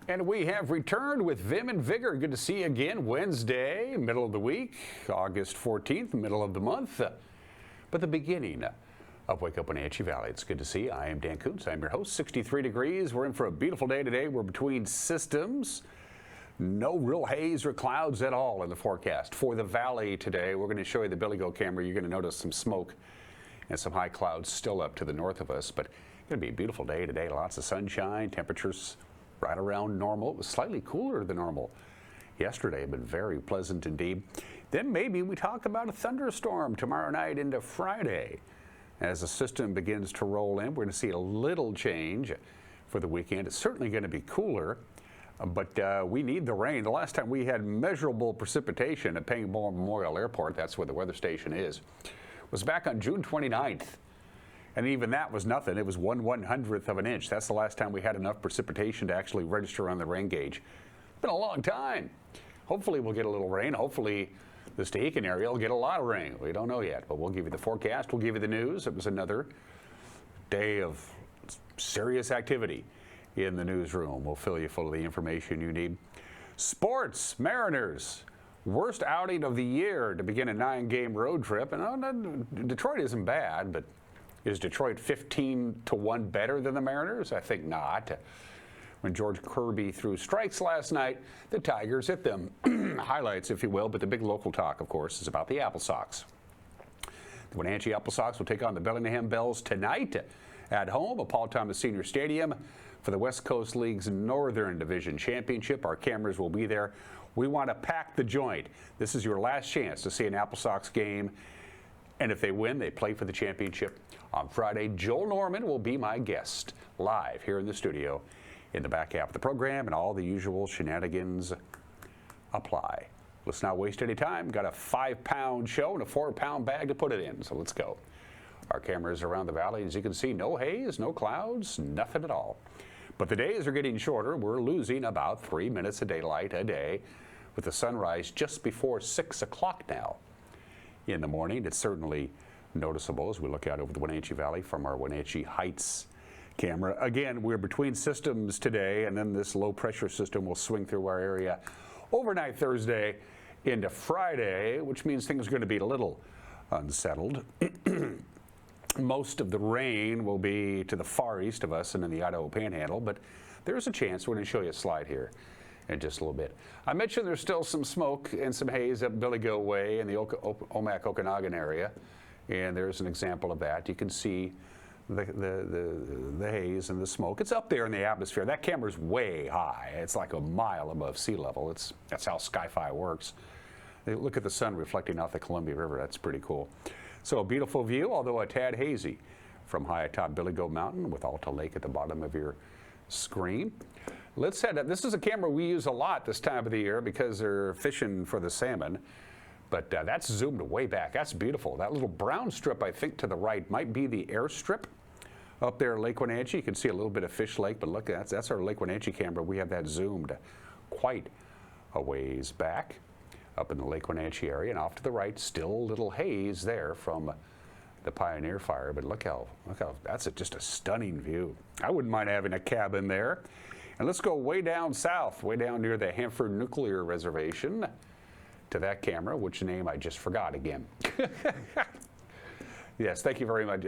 And we have returned with vim and vigor. Good to see you again. Wednesday, middle of the week, August 14th, middle of the month, but the beginning of Wake Up Wenatchee Valley. It's good to see you. I am Dan Koontz. I'm your host. 63 degrees. We're in for a beautiful day today. We're between systems. No real haze or clouds at all in the forecast for the valley today. We're going to show you the Billy Goat camera. You're going to notice some smoke and some high clouds still up to the north of us, but it's going to be a beautiful day today. Lots of sunshine, temperatures right around normal. It was slightly cooler than normal yesterday, but very pleasant indeed. Then maybe we talk about a thunderstorm tomorrow night into Friday. As the system begins to roll in, we're going to see a little change for the weekend. It's certainly going to be cooler, but we need the rain. The last time we had measurable precipitation at Pangborn Memorial Airport, that's where the weather station is, was back on June 29th. And even that was nothing. It was 1/100th of an inch. That's the last time we had enough precipitation to actually register on the rain gauge. It's been a long time. Hopefully we'll get a little rain. Hopefully the Stehekin area will get a lot of rain. We don't know yet, but we'll give you the forecast. We'll give you the news. It was another day of serious activity in the newsroom. We'll fill you full of the information you need. Sports, Mariners. Worst outing of the year to begin a 9-game road trip. And Detroit isn't bad, but is Detroit 15-1 better than the Mariners? I think not. When George Kirby threw strikes last night, the Tigers hit them. Highlights, if you will, but the big local talk, of course, is about the Apple Sox. The Wenatchee Apple Sox will take on the Bellingham Bells tonight at home at Paul Thomas Senior Stadium for the West Coast League's Northern Division Championship. Our cameras will be there. We want to pack the joint. This is your last chance to see an Apple Sox game. And if they win, they play for the championship on Friday. Joel Norman will be my guest live here in the studio in the back half of the program, and all the usual shenanigans apply. Let's not waste any time. Got a 5-pound show and a 4-pound bag to put it in, so let's go. Our cameras around the valley, as you can see, no haze, no clouds, nothing at all. But the days are getting shorter. We're losing about 3 minutes of daylight a day with the sunrise just before 6 o'clock now in the morning. It's certainly noticeable as we look out over the Wenatchee Valley from our Wenatchee Heights camera. Again, we're between systems today, and then this low pressure system will swing through our area overnight Thursday into Friday, which means things are going to be a little unsettled. Most of the rain will be to the far east of us and in the Idaho Panhandle, but there's a chance. We're going to show you a slide here in just a little bit. I mentioned there's still some smoke and some haze up Billy Goat Way in the Omak-Okanagan area, and there's an example of that. You can see the haze and the smoke. It's up there in the atmosphere. That camera's way high. It's like a mile above sea level. That's how Sky-Fi works. Look at the sun reflecting off the Columbia River. That's pretty cool. So a beautiful view, although a tad hazy from high atop Billy Goat Mountain with Alta Lake at the bottom of your screen. Let's head up. This is a camera we use a lot this time of the year because they're fishing for the salmon. But that's zoomed way back. That's beautiful. That little brown strip, I think, to the right might be the airstrip up there at Lake Wenatchee. You can see a little bit of Fish Lake, but look, that's our Lake Wenatchee camera. We have that zoomed quite a ways back up in the Lake Wenatchee area. And off to the right, still a little haze there from the Pioneer Fire. But look how that's just a stunning view. I wouldn't mind having a cabin there. And let's go way down south, way down near the Hanford Nuclear Reservation to that camera, which name I just forgot again. Yes, thank you very much.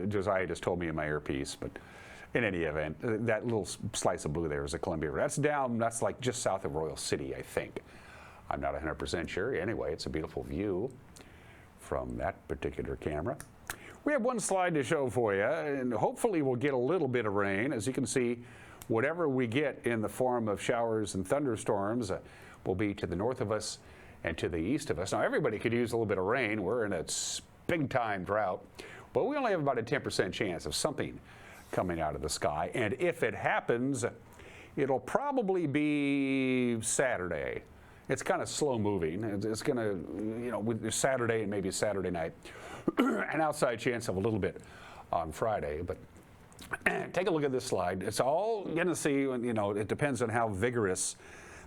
Josiah just told me in my earpiece, but in any event, that little slice of blue there is the Columbia River. That's like just south of Royal City, I think. I'm not 100% sure. Anyway, it's a beautiful view from that particular camera. We have one slide to show for you, and hopefully we'll get a little bit of rain. As you can see, whatever we get in the form of showers and thunderstorms will be to the north of us and to the east of us. Now, everybody could use a little bit of rain. We're in a big-time drought, but we only have about a 10% chance of something coming out of the sky. And if it happens, it'll probably be Saturday. It's kind of slow moving. It's going to, with Saturday and maybe Saturday night. An outside chance of a little bit on Friday, but take a look at this slide. It's all going to see, it depends on how vigorous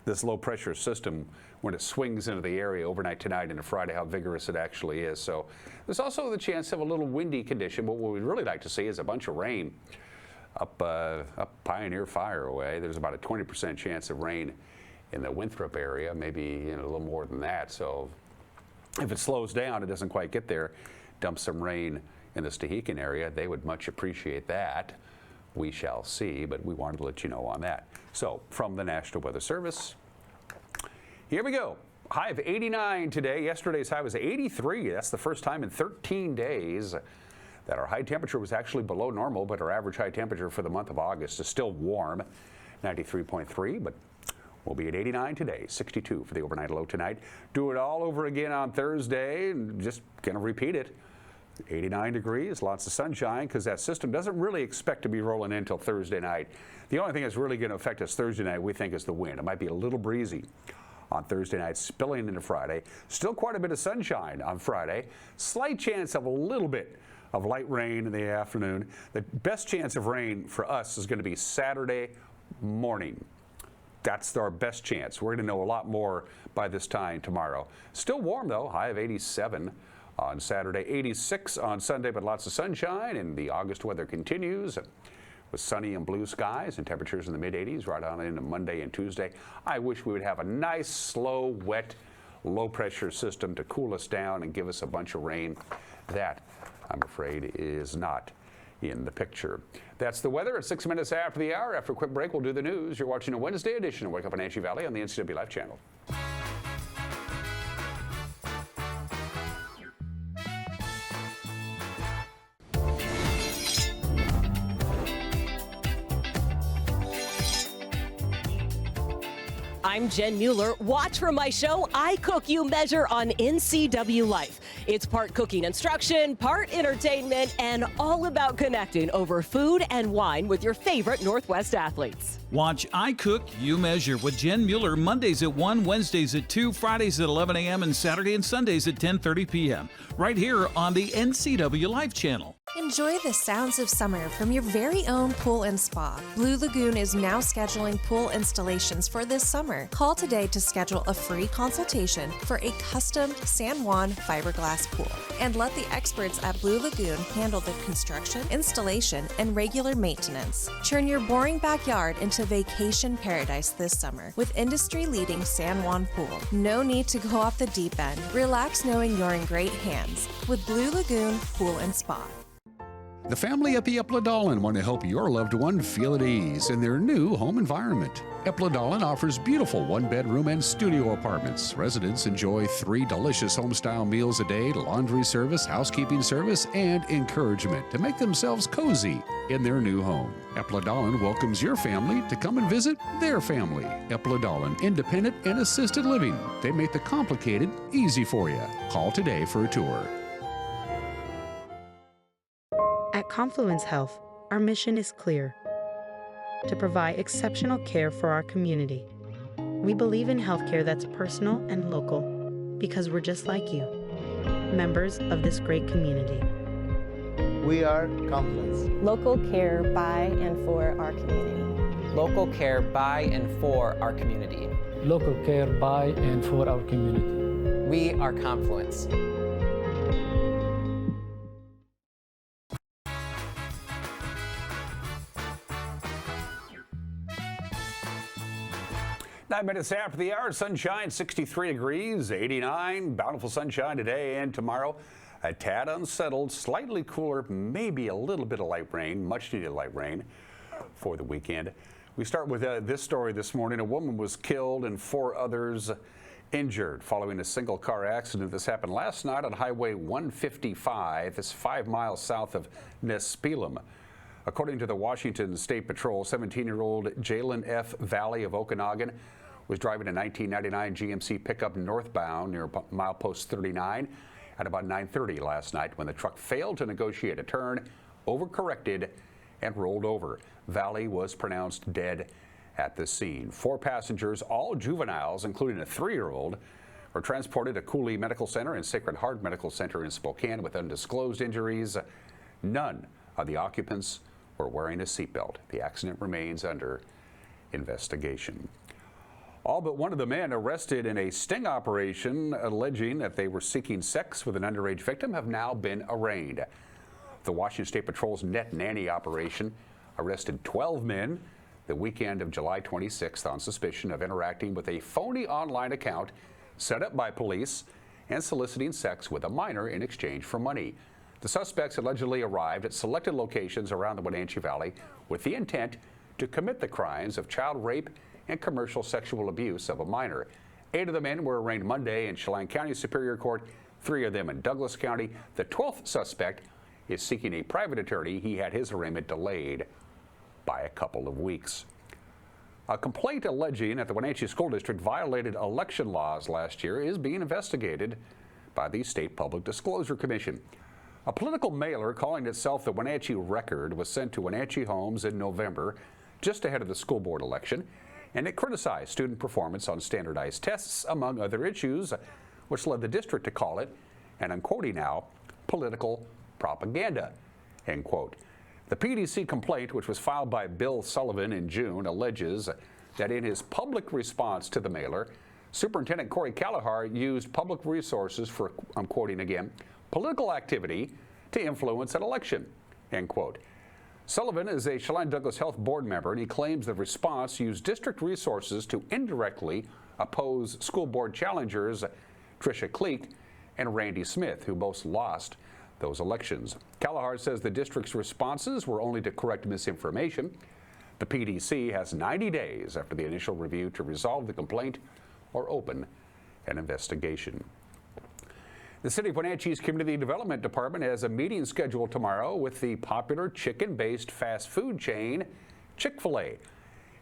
this low pressure system, when it swings into the area overnight tonight into Friday, how vigorous it actually is. So there's also the chance of a little windy condition, but what we'd really like to see is a bunch of rain up Pioneer Fireway. There's about a 20% chance of rain in the Winthrop area, maybe a little more than that. So if it slows down, it doesn't quite get there, dump some rain in the Stehekin area, they would much appreciate that. We shall see, but we wanted to let you know on that. So from the National Weather Service, here we go. High of 89 today. Yesterday's high was 83. That's the first time in 13 days that our high temperature was actually below normal, but our average high temperature for the month of August is still warm, 93.3, but we'll be at 89 today, 62 for the overnight low tonight. Do it all over again on Thursday, and just going to repeat it. 89 degrees, lots of sunshine, because that system doesn't really expect to be rolling in until Thursday night. The only thing that's really going to affect us Thursday night, we think, is the wind. It might be a little breezy on Thursday night, spilling into Friday. Still quite a bit of sunshine on Friday. Slight chance of a little bit of light rain in the afternoon. The best chance of rain for us is going to be Saturday morning. That's our best chance. We're going to know a lot more by this time tomorrow. Still warm, though, high of 87 on Saturday, 86 on Sunday, but lots of sunshine, and the August weather continues with sunny and blue skies and temperatures in the mid-80s right on into Monday and Tuesday. I wish we would have a nice, slow, wet, low-pressure system to cool us down and give us a bunch of rain. That, I'm afraid, is not in the picture. That's the weather at 6 minutes after the hour. After a quick break, we'll do the news. You're watching a Wednesday edition of Wake Up Wenatchee Valley on the NCW Life channel. I'm Jen Mueller. Watch for my show, I Cook, You Measure on NCW Life. It's part cooking instruction, part entertainment, and all about connecting over food and wine with your favorite Northwest athletes. Watch I Cook, You Measure with Jen Mueller Mondays at 1, Wednesdays at 2, Fridays at 11 a.m., and Saturday and Sundays at 10:30 p.m. right here on the NCW Life channel. Enjoy the sounds of summer from your very own pool and spa. Blue Lagoon is now scheduling pool installations for this summer. Call today to schedule a free consultation for a custom San Juan fiberglass pool. And let the experts at Blue Lagoon handle the construction, installation, and regular maintenance. Turn your boring backyard into vacation paradise this summer with industry-leading San Juan pool. No need to go off the deep end. Relax knowing you're in great hands with Blue Lagoon Pool and Spa. The family at the Epladolin want to help your loved one feel at ease in their new home environment. Epladolin offers beautiful one-bedroom and studio apartments. Residents enjoy 3 delicious home-style meals a day, laundry service, housekeeping service, and encouragement to make themselves cozy in their new home. Epladolin welcomes your family to come and visit their family. Epladolin, independent and assisted living. They make the complicated easy for you. Call today for a tour. At Confluence Health, our mission is clear: to provide exceptional care for our community. We believe in healthcare that's personal and local because we're just like you, members of this great community. We are Confluence. Local care by and for our community. Local care by and for our community. Local care by and for our community. We are Confluence. Nine minutes after the hour, sunshine, 63 degrees, 89, bountiful sunshine today and tomorrow. A tad unsettled, slightly cooler, maybe a little bit of light rain, much needed light rain for the weekend. We start with this story this morning. A woman was killed and 4 others injured following a single car accident. This happened last night on Highway 155. It's 5 miles south of Nespelem. According to the Washington State Patrol, 17-year-old Jalen F. Valley of Okanagan was driving a 1999 GMC pickup northbound near milepost 39 at about 9:30 last night when the truck failed to negotiate a turn, overcorrected, and rolled over. Valley was pronounced dead at the scene. 4 passengers, all juveniles, including a 3-year-old, were transported to Cooley Medical Center and Sacred Heart Medical Center in Spokane with undisclosed injuries. None of the occupants were wearing a seatbelt. The accident remains under investigation. All but one of the men arrested in a sting operation alleging that they were seeking sex with an underage victim have now been arraigned. The Washington State Patrol's net nanny operation arrested 12 men the weekend of July 26th on suspicion of interacting with a phony online account set up by police and soliciting sex with a minor in exchange for money. The suspects allegedly arrived at selected locations around the Wenatchee Valley with the intent to commit the crimes of child rape and commercial sexual abuse of a minor. 8 of the men were arraigned Monday in Chelan County Superior Court, 3 of them in Douglas County. The 12th suspect is seeking a private attorney. He had his arraignment delayed by a couple of weeks. A complaint alleging that the Wenatchee School District violated election laws last year is being investigated by the State Public Disclosure Commission. A political mailer calling itself the Wenatchee Record was sent to Wenatchee homes in November, just ahead of the school board election, and it criticized student performance on standardized tests, among other issues, which led the district to call it, and I'm quoting now, political propaganda, end quote. The PDC complaint, which was filed by Bill Sullivan in June, alleges that in his public response to the mailer, Superintendent Corey Callahar used public resources for, I'm quoting again, political activity to influence an election, end quote. Sullivan is a Chelan Douglas Health Board member, and he claims the response used district resources to indirectly oppose school board challengers Tricia Cleek and Randy Smith, who both lost those elections. Callahar says the district's responses were only to correct misinformation. The PDC has 90 days after the initial review to resolve the complaint or open an investigation. The City of Wenatchee's Community Development Department has a meeting scheduled tomorrow with the popular chicken-based fast food chain Chick-fil-A.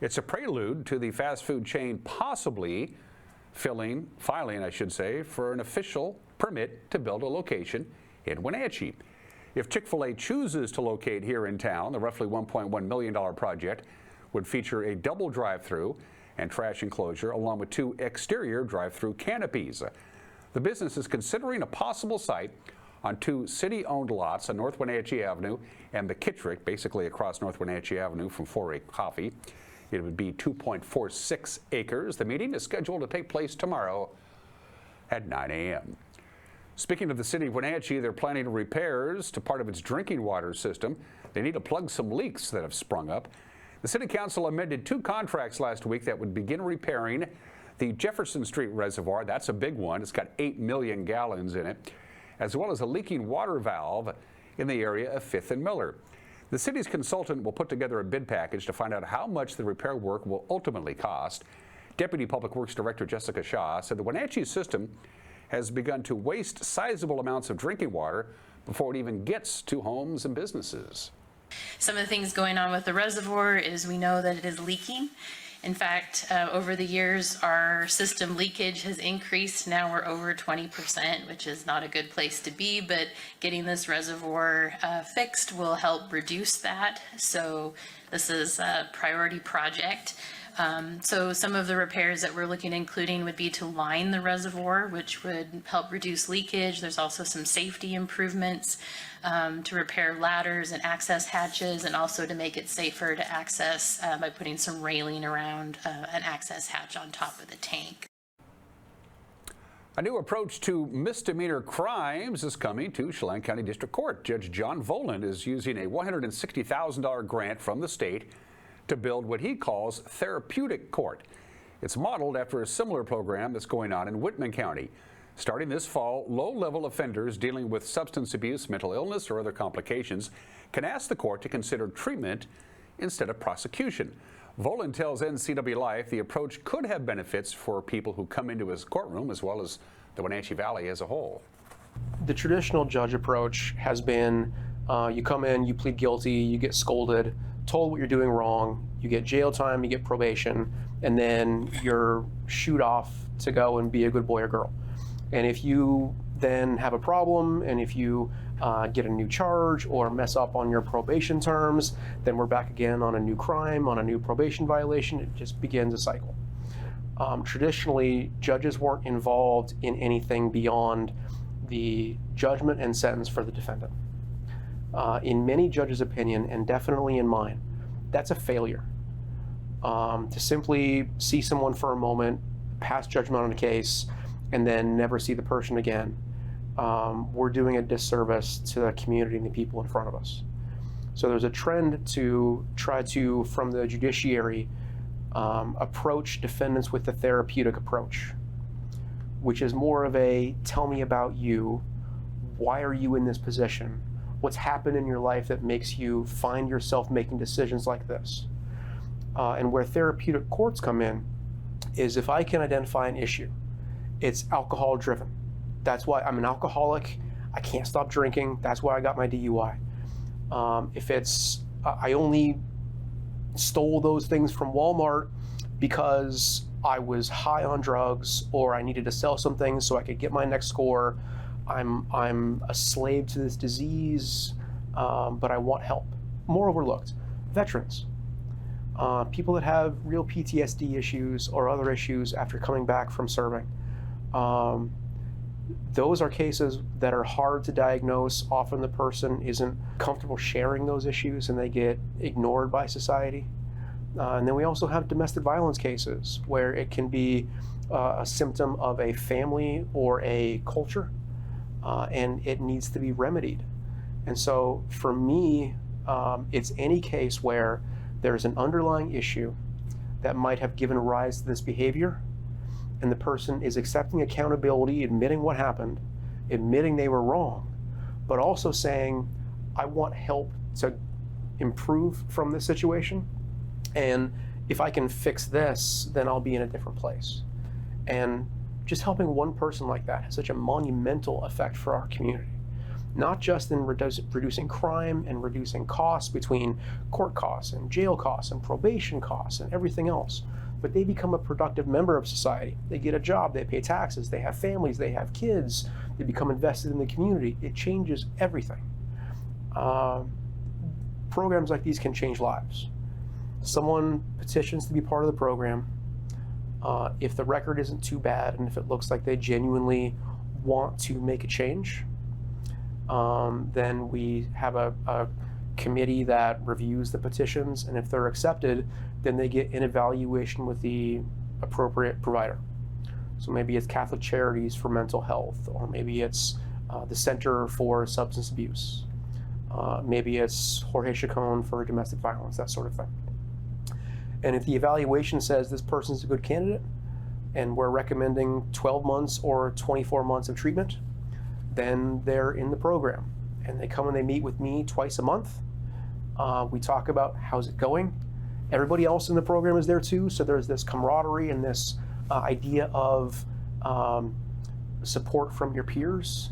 It's a prelude to the fast food chain possibly filing, for an official permit to build a location in Wenatchee. If Chick-fil-A chooses to locate here in town, the roughly $1.1 million project would feature a double drive-through and trash enclosure along with 2 exterior drive-through canopies. The business is considering a possible site on 2 city-owned lots on North Wenatchee Avenue and McKittrick, basically across North Wenatchee Avenue from 4A Coffee. It would be 2.46 acres. The meeting is scheduled to take place tomorrow at 9 a.m. Speaking of the City of Wenatchee, they're planning repairs to part of its drinking water system. They need to plug some leaks that have sprung up. The City Council amended 2 contracts last week that would begin repairing the Jefferson Street Reservoir. That's a big one. It's got 8 million gallons in it, as well as a leaking water valve in the area of 5th and Miller. The city's consultant will put together a bid package to find out how much the repair work will ultimately cost. Deputy Public Works Director Jessica Shaw said the Wenatchee system has begun to waste sizable amounts of drinking water before it even gets to homes and businesses. Some of the things going on with the reservoir is we know that it is leaking. In fact, over the years, our system leakage has increased. Now we're over 20%, which is not a good place to be, but getting this reservoir fixed will help reduce that. So this is a priority project. So some of the repairs that we're looking at including would be to line the reservoir, which would help reduce leakage. There's also some safety improvements to repair ladders and access hatches, and also to make it safer to access by putting some railing around an access hatch on top of the tank. A new approach to misdemeanor crimes is coming to Chelan County District Court. Judge John Voland is using a $160,000 grant from the state to build what he calls therapeutic court. It's modeled after a similar program that's going on in Whitman County. Starting this fall, low-level offenders dealing with substance abuse, mental illness, or other complications can ask the court to consider treatment instead of prosecution. Voland tells NCW Life the approach could have benefits for people who come into his courtroom as well as the Wenatchee Valley as a whole. The traditional judge approach has been you come in, you plead guilty, you get scolded, told what you're doing wrong, you get jail time, you get probation, and then you're shooed off to go and be a good boy or girl. And if you then have a problem, and if you get a new charge or mess up on your probation terms, then we're back again on a new crime, on a new probation violation. It just begins a cycle. Traditionally, judges weren't involved in anything beyond the judgment and sentence for the defendant. In many judges' opinion, and definitely in mine, that's a failure. To simply see someone for a moment, pass judgment on a case, and then never see the person again, we're doing a disservice to the community and the people in front of us. So there's a trend to try to, from the judiciary, approach defendants with the therapeutic approach, which is more of a tell me about you, why are you in this position, what's happened in your life that makes you find yourself making decisions like this. And where therapeutic courts come in is if I can identify an issue, it's alcohol driven. That's why I'm an alcoholic, I can't stop drinking, that's why I got my DUI. If it's, I only stole those things from Walmart because I was high on drugs, or I needed to sell some things so I could get my next score. I'm a slave to this disease, but I want help. More overlooked, veterans. People that have real PTSD issues or other issues after coming back from serving. Those are cases that are hard to diagnose. Often the person isn't comfortable sharing those issues and they get ignored by society. And then we also have domestic violence cases where it can be a symptom of a family or a culture, and it needs to be remedied. And so for me, it's any case where there's an underlying issue that might have given rise to this behavior, and the person is accepting accountability, admitting what happened, admitting they were wrong, but also saying, I want help to improve from this situation. And if I can fix this, then I'll be in a different place. And just helping one person like that has such a monumental effect for our community. Not just in reducing crime and reducing costs between court costs and jail costs and probation costs and everything else, but they become a productive member of society. They get a job, they pay taxes, they have families, they have kids, they become invested in the community. It changes everything. Programs like these can change lives. Someone petitions to be part of the program. If the record isn't too bad and if it looks like they genuinely want to make a change, then we have a committee that reviews the petitions, and if they're accepted, then they get an evaluation with the appropriate provider. So maybe it's Catholic Charities for mental health, or maybe it's the Center for Substance Abuse. Maybe it's Jorge Chacon for domestic violence, that sort of thing. And if the evaluation says this person's a good candidate, and we're recommending 12 months or 24 months of treatment, then they're in the program. And they come and they meet with me twice a month. We talk about how's it going. Everybody else in the program is there too, so there's this camaraderie and this idea of support from your peers.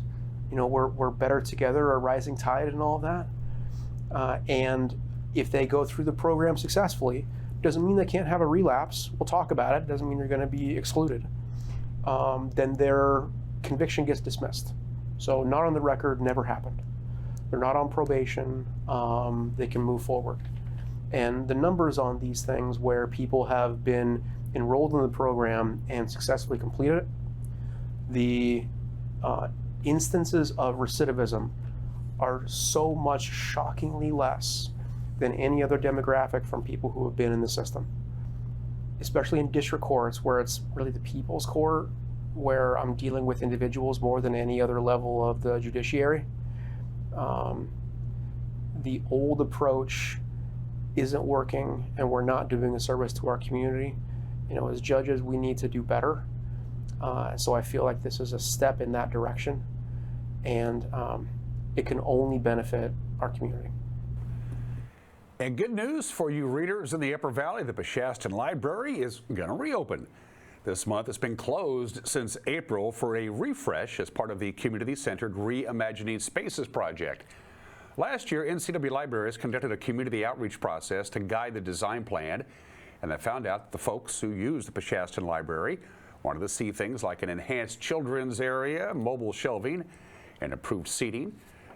You know, we're better together, a rising tide and all of that. And if they go through the program successfully, doesn't mean they can't have a relapse. We'll talk about it. Doesn't mean you're going to be excluded. Then their conviction gets dismissed. So not on the record, never happened. They're not on probation. They can move forward. And the numbers on these things where people have been enrolled in the program and successfully completed it, the instances of recidivism are so much shockingly less than any other demographic from people who have been in the system. Especially in district courts where it's really the people's court, where I'm dealing with individuals more than any other level of the judiciary. The old approach isn't working, and we're not doing a service to our community. You know, as judges, we need to do better. So I feel like this is a step in that direction, and it can only benefit our community. And good news for you readers in the Upper Valley, the Peshastin Library is going to reopen. This month it's been closed since April for a refresh as part of the community-centered Reimagining Spaces project. Last year, NCW Libraries conducted a community outreach process to guide the design plan, and they found out that the folks who use the Peshastin Library wanted to see things like an enhanced children's area, mobile shelving, and improved seating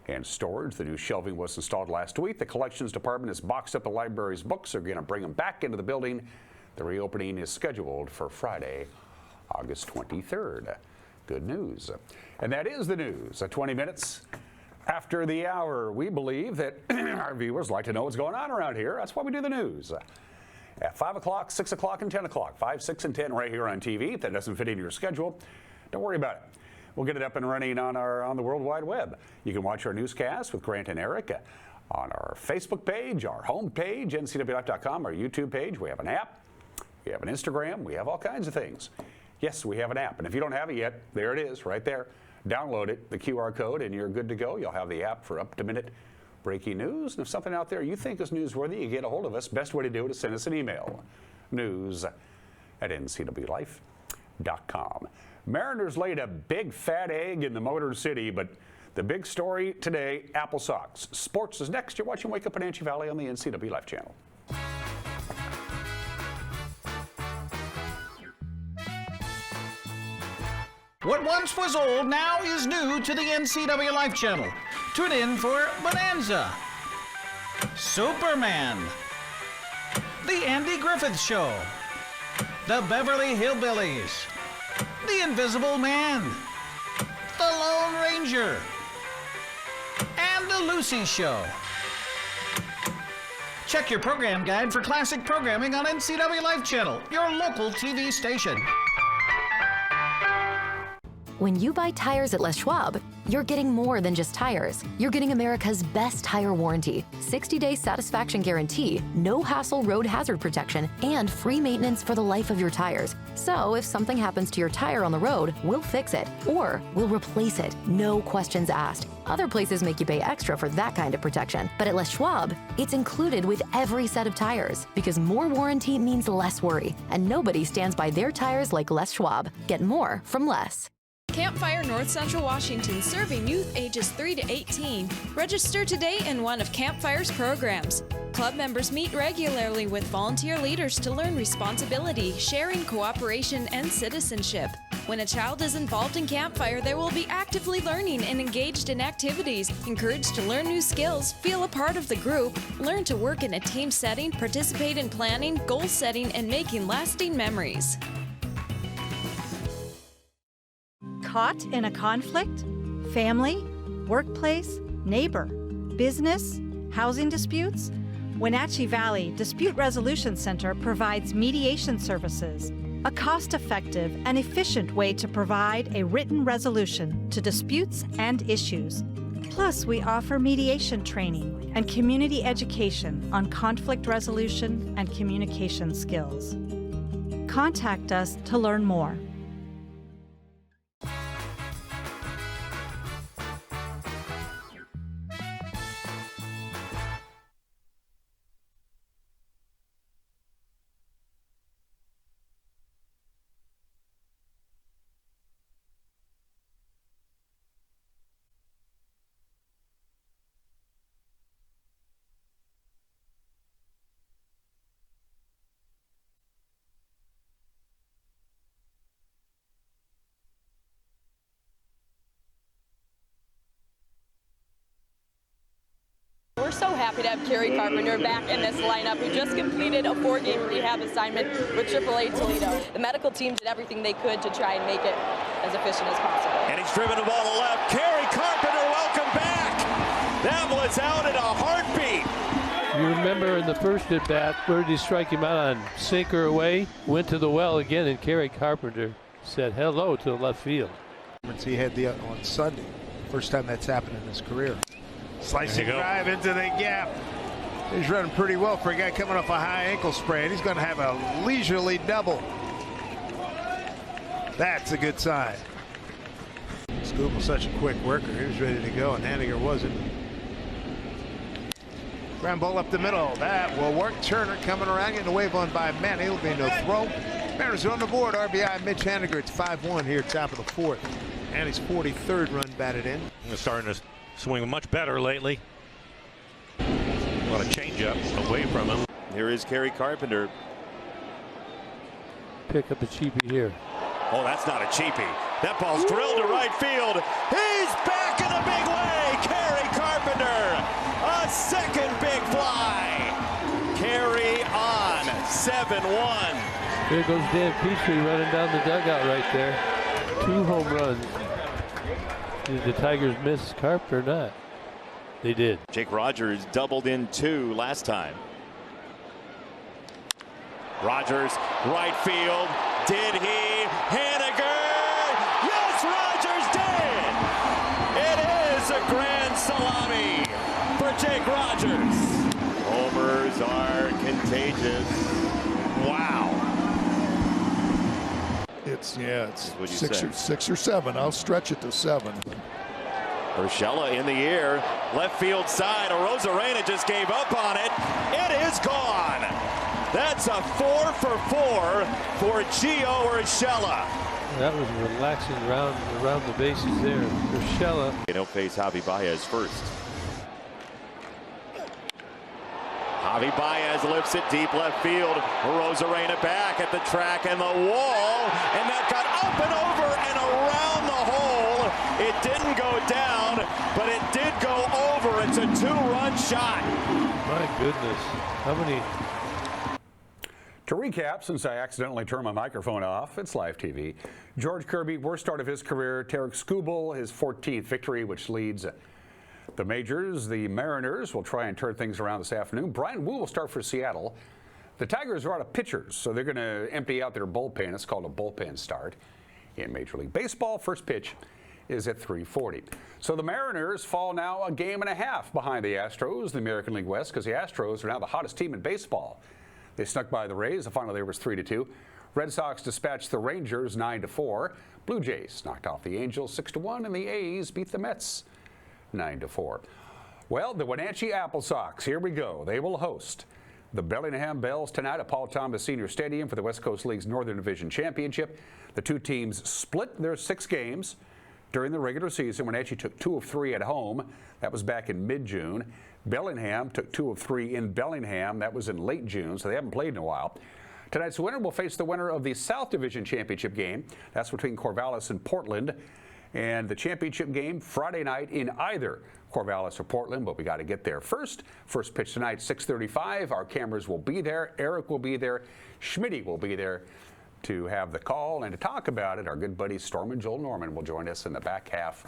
and storage. The new shelving was installed last week. The collections department has boxed up the library's books. They're going to bring them back into the building. The reopening is scheduled for Friday, August 23rd. Good news. And that is the news. 20 minutes after the hour. We believe that our viewers like to know what's going on around here. That's why we do the news. At 5 o'clock, 6 o'clock, and 10 o'clock. 5, 6, and 10 right here on TV. If that doesn't fit into your schedule, don't worry about it. We'll get it up and running on the World Wide Web. You can watch our newscast with Grant and Eric on our Facebook page, our homepage, ncwlife.com, our YouTube page. We have an app. We have an Instagram. We have all kinds of things. Yes, we have an app. And if you don't have it yet, there it is right there. Download it, the QR code, and you're good to go. You'll have the app for up-to-minute breaking news. And if something out there you think is newsworthy, you get a hold of us. Best way to do it is send us an email. news@ncwlife.com. Mariners laid a big fat egg in the Motor City, but the big story today, Apple Sox. Sports is next. You're watching Wake Up Wenatchee Valley on the NCW Life channel. What once was old now is new to the NCW Life channel. Tune in for Bonanza, Superman, The Andy Griffith Show, The Beverly Hillbillies, The Invisible Man, The Lone Ranger, and The Lucy Show. Check your program guide for classic programming on NCW Life channel, your local TV station. When you buy tires at Les Schwab, you're getting more than just tires. You're getting America's best tire warranty, 60-day satisfaction guarantee, no hassle road hazard protection, and free maintenance for the life of your tires. So if something happens to your tire on the road, we'll fix it, or we'll replace it, no questions asked. Other places make you pay extra for that kind of protection, but at Les Schwab, it's included with every set of tires, because more warranty means less worry, and nobody stands by their tires like Les Schwab. Get more from Les. Campfire North Central Washington, serving youth ages 3 to 18. Register today in one of Campfire's programs. Club members meet regularly with volunteer leaders to learn responsibility, sharing, cooperation, and citizenship. When a child is involved in Campfire, they will be actively learning and engaged in activities, encouraged to learn new skills, feel a part of the group, learn to work in a team setting, participate in planning, goal setting, and making lasting memories. Caught in a conflict? Family? Workplace? Neighbor? Business? Housing disputes? Wenatchee Valley Dispute Resolution Center provides mediation services, a cost-effective and efficient way to provide a written resolution to disputes and issues. Plus, we offer mediation training and community education on conflict resolution and communication skills. Contact us to learn more. We're so happy to have Carrie Carpenter back in this lineup, who just completed a 4-game rehab assignment with AAA Toledo. The medical team did everything they could to try and make it as efficient as possible. And he's driven the ball to left. Carrie Carpenter, welcome back. That was out in a heartbeat. You remember in the first at bat, where did he strike him out on? Sinker away, went to the well again, and Carrie Carpenter said hello to the left field. He had the on Sunday. First time that's happened in his career. Slicing drive into the gap. He's running pretty well for a guy coming off a high ankle sprain. He's going to have a leisurely double. That's a good sign. Scoop was such a quick worker. He was ready to go, and Hanniger wasn't. Ground ball up the middle. That will work. Turner coming around, getting a wave on by Manny. It'll be no throw. Mariners on the board. RBI Mitch Hanniger. It's 5-1 here, top of the fourth. And his 43rd run batted in. Starting to swing much better lately. A lot of changeup away from him. Here is Carrie Carpenter. Pick up a cheapie here. Oh, that's not a cheapie. That ball's drilled to right field. He's back in a big way. Carrie Carpenter, a second big fly. Carrie on 7-1. There goes Dan Petrie running down the dugout right there. 2 home runs. Did the Tigers miss Carpenter or not? They did. Jake Rogers doubled in 2 last time. Rogers, right field. Did he? Hanniger! Yes, Rogers did! It is a grand salami for Jake Rogers. wow. It's What'd you six say? six or seven. I'll stretch it to 7. Urshela in the air, left field side. Arozarena just gave up on it. It is gone. That's a 4 for 4 for Gio Urshela. That was relaxing around the bases there. Urshela. He'll face Javi Baez first. Javi Baez lifts it deep left field. Arozarena back at the track and the wall, and that got up and over and around the hole. It didn't go down, but it did go over. It's a 2-run shot. My goodness, how many? To recap, since I accidentally turned my microphone off, it's live TV. George Kirby, worst start of his career. Tarek Skubal, his 14th victory, which leads the majors. The Mariners will try and turn things around this afternoon. Brian Wu will start for Seattle. The Tigers are out of pitchers, so they're going to empty out their bullpen. It's called a bullpen start in Major League Baseball. First pitch is at 3:40. So the Mariners fall now a game and a half behind the Astros, the American League West, because the Astros are now the hottest team in baseball. They snuck by the Rays. The final there was 3-2. Red Sox dispatched the Rangers 9-4. Blue Jays knocked off the Angels 6-1, and the A's beat the Mets 9-4. Well, the Wenatchee Apple Sox, here we go. They will host the Bellingham Bells tonight at Paul Thomas Senior Stadium for the West Coast League's Northern Division Championship. The two teams split their 6 games during the regular season. Wenatchee took 2 of 3 at home. That was back in mid-June. Bellingham took 2 of 3 in Bellingham. That was in late June, so they haven't played in a while. Tonight's winner will face the winner of the South Division Championship game. That's between Corvallis and Portland. And the championship game Friday night in either Corvallis or Portland, but we got to get there first. First pitch tonight, 6:35. Our cameras will be there. Eric will be there. Schmitty will be there to have the call and to talk about it. Our good buddy Storm and Joel Norman will join us in the back half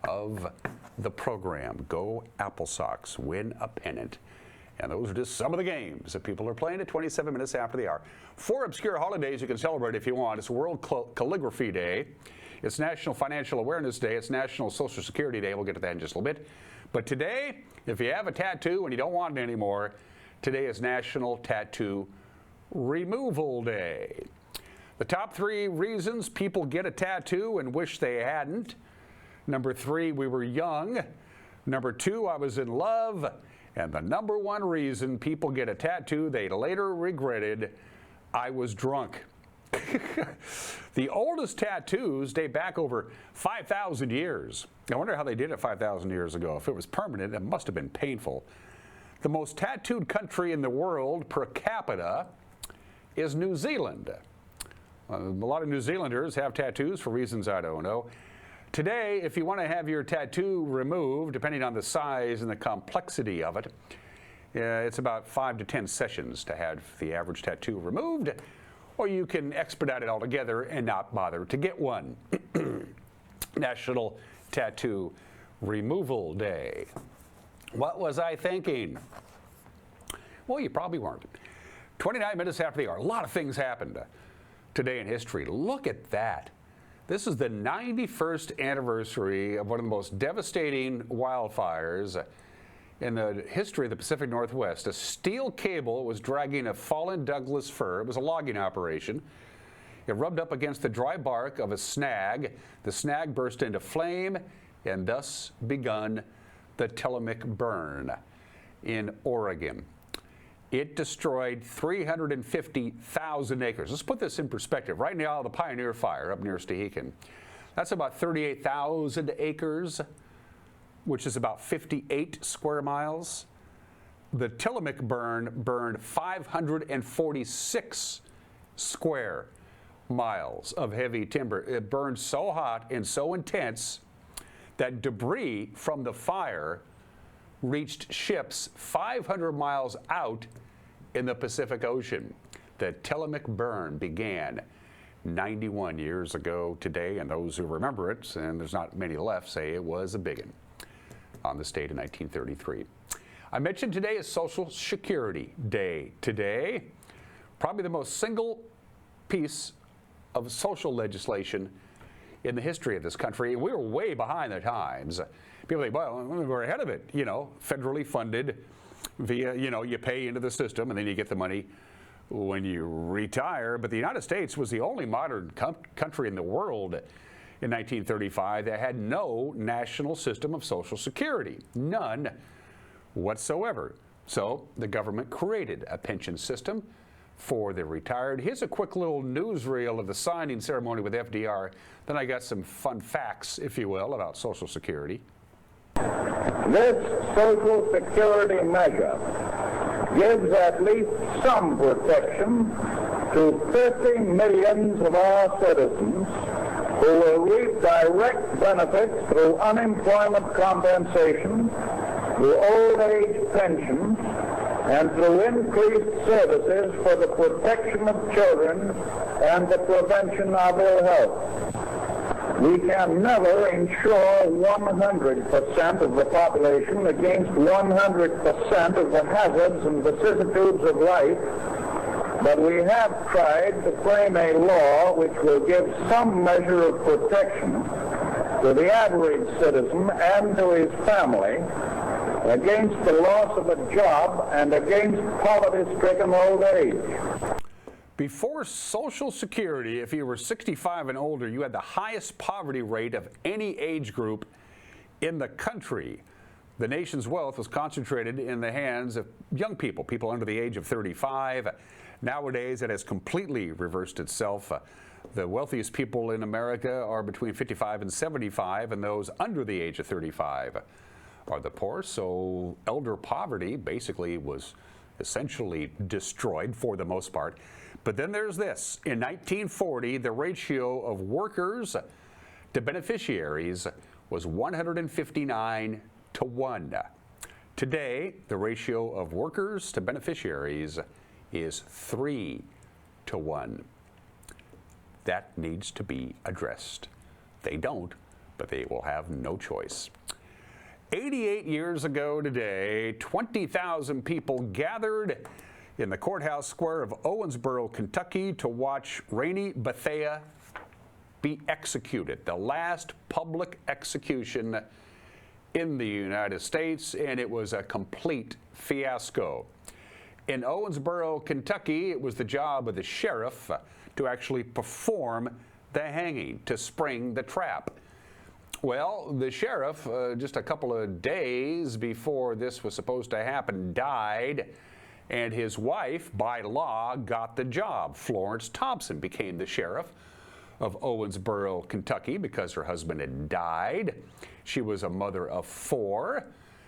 of the program. Go Apple Sox, win a pennant. And those are just some of the games that people are playing at 27 minutes after the hour. 4 obscure holidays you can celebrate if you want. It's World Calligraphy Day. It's National Financial Awareness Day. It's National Social Security Day. We'll get to that in just a little bit. But today, if you have a tattoo and you don't want it anymore, today is National Tattoo Removal Day. The top 3 reasons people get a tattoo and wish they hadn't. Number 3, we were young. Number 2, I was in love. And the number 1 reason people get a tattoo they later regretted, I was drunk. The oldest tattoos date back over 5,000 years. I wonder how they did it 5,000 years ago. If it was permanent, it must have been painful. The most tattooed country in the world per capita is New Zealand. A lot of New Zealanders have tattoos for reasons I don't know. Today, if you want to have your tattoo removed, depending on the size and the complexity of it, it's about 5 to 10 sessions to have the average tattoo removed, or you can expedite it altogether and not bother to get one. National Tattoo Removal Day. What was I thinking? Well, you probably weren't. 29 minutes after the hour, a lot of things happened today in history. Look at that. This is the 91st anniversary of one of the most devastating wildfires in the history of the Pacific Northwest. A steel cable was dragging a fallen Douglas fir. It was a logging operation. It rubbed up against the dry bark of a snag. The snag burst into flame and thus begun the Tillamook burn in Oregon. It destroyed 350,000 acres. Let's put this in perspective. Right now, the Pioneer Fire up near Stehekin, that's about 38,000 acres, which is about 58 square miles. The Tillamook burn burned 546 square miles of heavy timber. It burned so hot and so intense that debris from the fire reached ships 500 miles out in the Pacific Ocean. The Tillamook burn began 91 years ago today, and those who remember it, and there's not many left, say it was a big one on this date in 1933. I mentioned today is Social Security Day. Today, probably the most single piece of social legislation in the history of this country. We were way behind the times. People think, well, we're ahead of it, federally funded via, you pay into the system and then you get the money when you retire, but the United States was the only modern country in the world in 1935 that had no national system of Social Security, none whatsoever. So the government created a pension system for the retired. Here's a quick little newsreel of the signing ceremony with FDR. Then I got some fun facts, if you will, about Social Security. This Social Security measure gives at least some protection to 50 millions of our citizens who will reap direct benefits through unemployment compensation, through old age pensions, and through increased services for the protection of children and the prevention of ill health. We can never insure 100% of the population against 100% of the hazards and vicissitudes of life, but we have tried to frame a law which will give some measure of protection to the average citizen and to his family against the loss of a job and against poverty-stricken old age. Before Social Security, if you were 65 and older, you had the highest poverty rate of any age group in the country. The nation's wealth was concentrated in the hands of young people, people under the age of 35. Nowadays, it has completely reversed itself. The wealthiest people in America are between 55 and 75, and those under the age of 35 are the poor. So elder poverty basically was essentially destroyed for the most part. But then there's this. In 1940, the ratio of workers to beneficiaries was 159 to 1. Today, the ratio of workers to beneficiaries is 3 to 1. That needs to be addressed. They don't, but they will have no choice. 88 years ago today, 20,000 people gathered in the courthouse square of Owensboro, Kentucky, to watch Rainey Bethea be executed, the last public execution in the United States, and it was a complete fiasco. In Owensboro, Kentucky, it was the job of the sheriff to actually perform the hanging, to spring the trap. Well, the sheriff, just a couple of days before this was supposed to happen, died. And his wife, by law, got the job. Florence Thompson became the sheriff of Owensboro, Kentucky, because her husband had died. She was a mother of 4.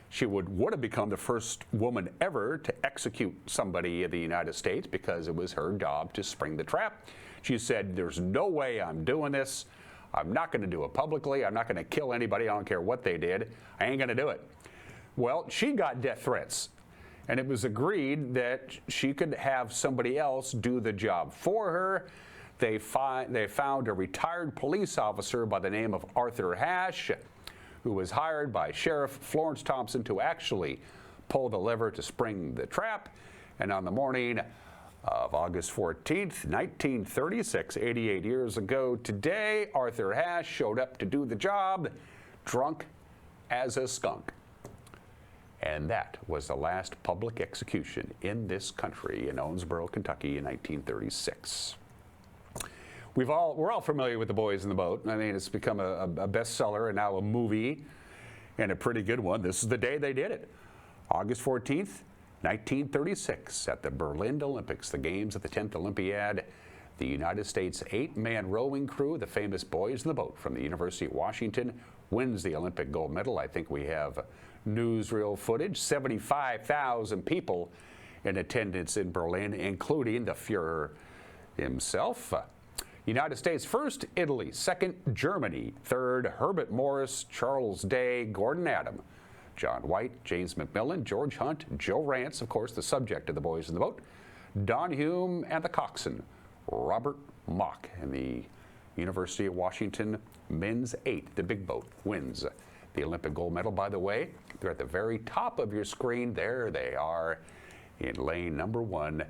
She would have become the first woman ever to execute somebody in the United States because it was her job to spring the trap. She said, "There's no way I'm doing this. I'm not going to do it publicly. I'm not going to kill anybody. I don't care what they did. I ain't going to do it." Well, she got death threats. And it was agreed that she could have somebody else do the job for her. They found a retired police officer by the name of Arthur Ashe, who was hired by Sheriff Florence Thompson to actually pull the lever to spring the trap. And on the morning of August 14th, 1936, 88 years ago today, Arthur Ashe showed up to do the job, drunk as a skunk. And that was the last public execution in this country in Owensboro, Kentucky in 1936. We're all familiar with The Boys in the Boat. I mean, it's become a bestseller and now a movie, and a pretty good one. This is the day they did it. August 14th, 1936, at the Berlin Olympics, the games of the 10th Olympiad. The United States 8-man rowing crew, the famous Boys in the Boat from the University of Washington, wins the Olympic gold medal. I think we have newsreel footage. 75,000 people in attendance in Berlin, including the Fuhrer himself. United States first, Italy second, Germany third, Herbert Morris, Charles Day, Gordon Adam, John White, James McMillan, George Hunt, Joe Rance, of course the subject of The Boys in the Boat, Don Hume, and the coxswain, Robert Mock. And the University of Washington men's 8, the big boat, wins the Olympic gold medal. By the way, they're at the very top of your screen. There they are in lane number 1.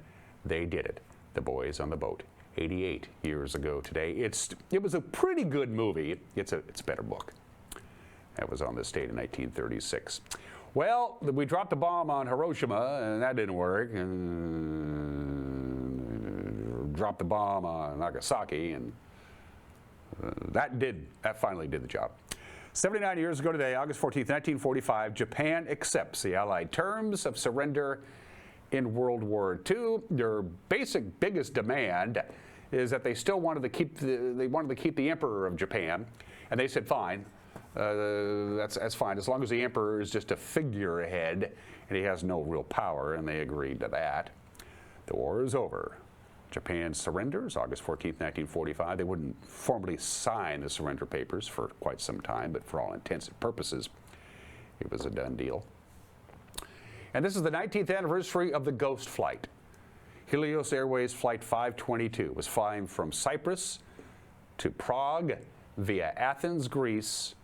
They did it. The Boys on the Boat. 88 years ago today. It was a pretty good movie. It's a better book. That was on this date in 1936. Well, we dropped the bomb on Hiroshima, and that didn't work. And dropped the bomb on Nagasaki, and that finally did the job. 79 years ago today, August 14th, 1945, Japan accepts the Allied terms of surrender in World War II. Their biggest demand is that they still wanted to keep the Emperor of Japan, and they said, fine, that's fine, as long as the Emperor is just a figurehead and he has no real power, and they agreed to that. The war is over. Japan surrenders August 14th, 1945. They wouldn't formally sign the surrender papers for quite some time, but for all intents and purposes, it was a done deal. And this is the 19th anniversary of the Ghost flight. Helios Airways Flight 522 was flying from Cyprus to Prague via Athens, Greece.